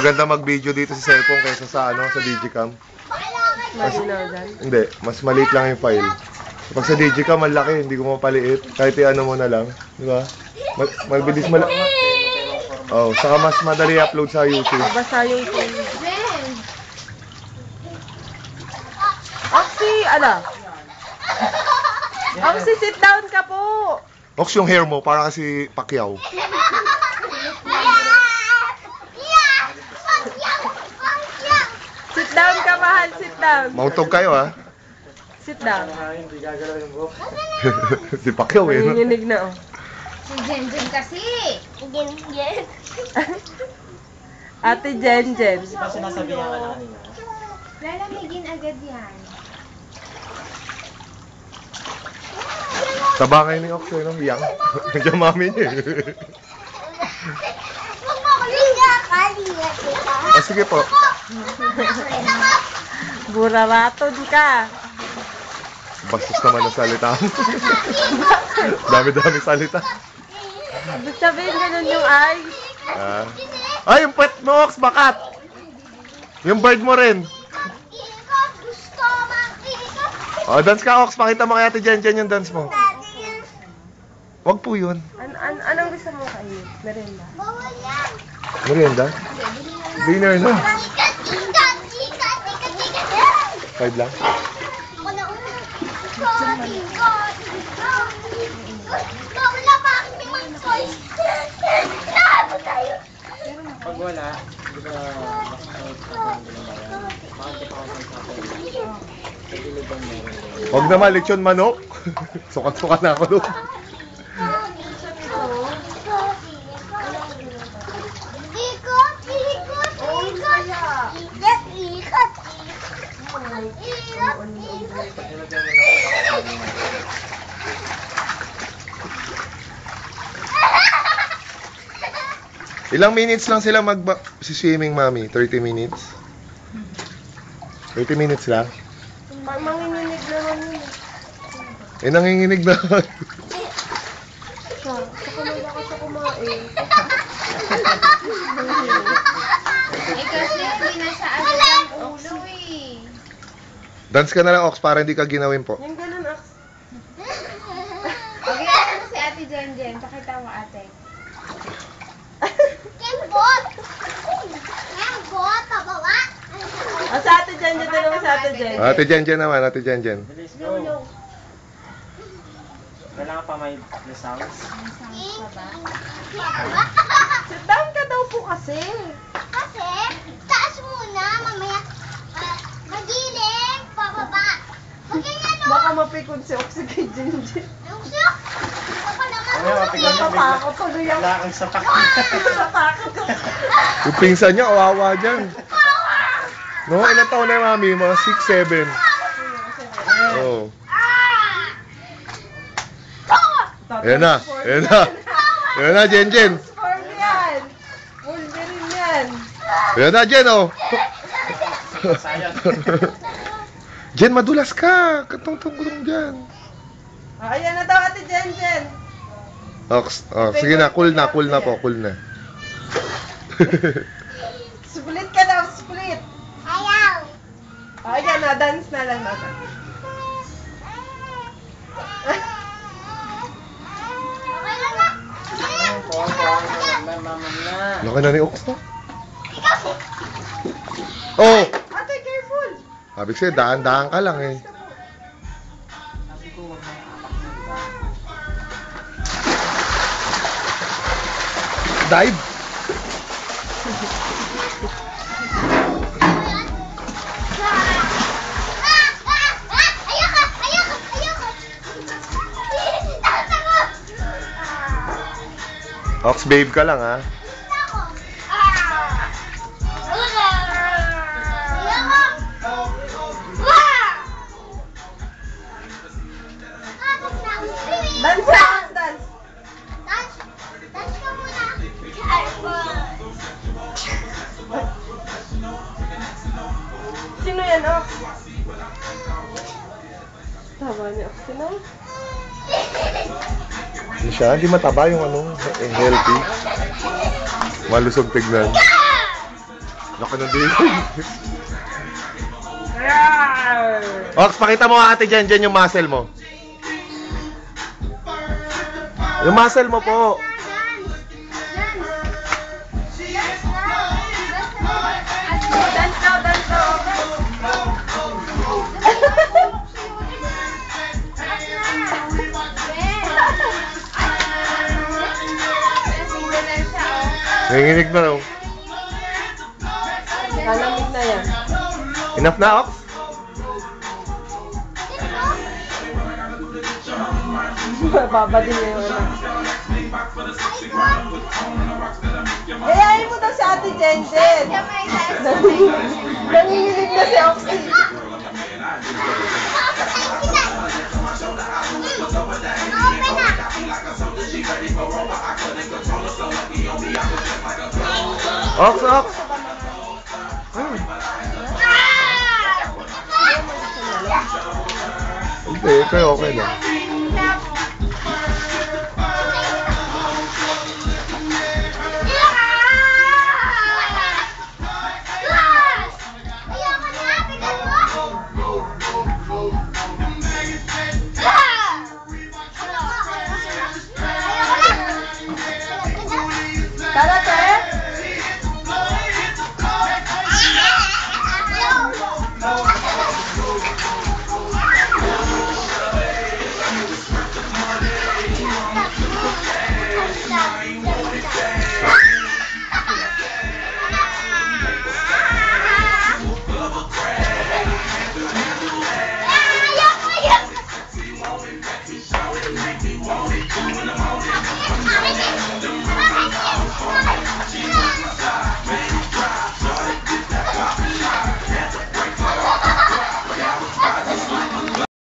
maganda mag-video dito sa cellphone kaysa sa sa Digicam. Hindi, mas maliit lang yung file. Pag sa Digicam, malaki, hindi ko mapaliit. Kahit i-ano mo na lang, di ba? Mabilis Oh, saka mas madali upload sa YouTube. Basta yung phone. Oxy, Oxy, sit down ka po. Ox, yung hair mo, para kasi Pacquiao. Sit down ka, mahal. Sit down. Mauntog kayo, ha? Sit down. Hindi gagalaw yung buhok. Si Pacquiao, eh. Nanginginig na, oh. Si Jenjen kasi. Jenjen. Ate Jenjen. Di ba sinasabihan ka na kanina? Lalamigin agad yan. Taba kayo ni Ox, eh, no? Yang. Nandiyan mami niya, eh. Ah, sige po. Buraraton ka. Bastos naman ang salita. Dami-dami salita. Ibig sabihin ganun yung eyes. Ay, yung pet mo, Ox, bakat. Yung bird mo rin. Oh, dance ka, Ox. Pakita mo kay Ate Jenjen yung dance mo. Wag po yun. Anong gusto mo kayo? Merenda. Merienda? Dinner na. 5 lang? Pag wala, di ba Wag naman, lechon manok. Sukat-sukat na ako doon. Ilang minutes lang sila si-swimming, mami? 30 minutes? 30 minutes lang? Manginginig naman yun. Eh, nanginginig na. Saka malakas ako kumain. Eh kasi hindi na sa agad ang ulo eh. Dance ka na lang, Ox, para hindi ka ginawin po. Yung ganun, Ox. Okay, ano si Ate Jenjen? Pakita mo, ate. Sa Ate Jenjen, tanong sa Ate Jenjen. Ate Jenjen naman, Ate Jenjen. Bilis, go. Kailangan pa may sounds. Sit down ka daw po kasi. Kasi, taas muna, mamaya, magiling, pababa. Magiging ano? Baka mapikon si Oxy kay Jenjen. Yung siya? Baka naman. Ano, mapigyan yung Napatakot ko yung Wala kang sapak. napatakot ko. Yung pinsan niya, kawawa dyan. No, ilang taon na yung mami? Mga 6, 7. Oh. Ayan na, ayan na. Ayan na, Jenjen. Transform yan. Wolverine yan. Ayan na, Jen, oh. Sayang. Jen, madulas ka. Katong-tong dyan. Ayan na daw Ate Jenjen. Ox, oh, sige na, cool na po, cool na. Split ka daw, split. Ayaw. Ayan na, dance na lang natin. Okay lang na. Laki na ni Ox, no? Oh! Ate, careful. Sabi sa'yo, daan-daan ka lang, eh. Dive! Ox, babe ka lang, ha? Dance na, dance. Dance ka muna. Sino yan, Ox? Tama ni Ox, sino? Hindi siya, hindi mataba yung ano, healthy. Malusog tignan. Laki ng dito. Ox, pakita mo ate Jen yung muscle mo. Yung muscle mo po. Dance daw, dance daw. Nanginginig na raw. Lalamig na yan. Enough na, Ox? Babadin niya yung anak. Ayayin mo daw si Ate Jen Jen. Nanginginig na si Oxy. Ox, Ox! Ah, hindi, kayo okay lang.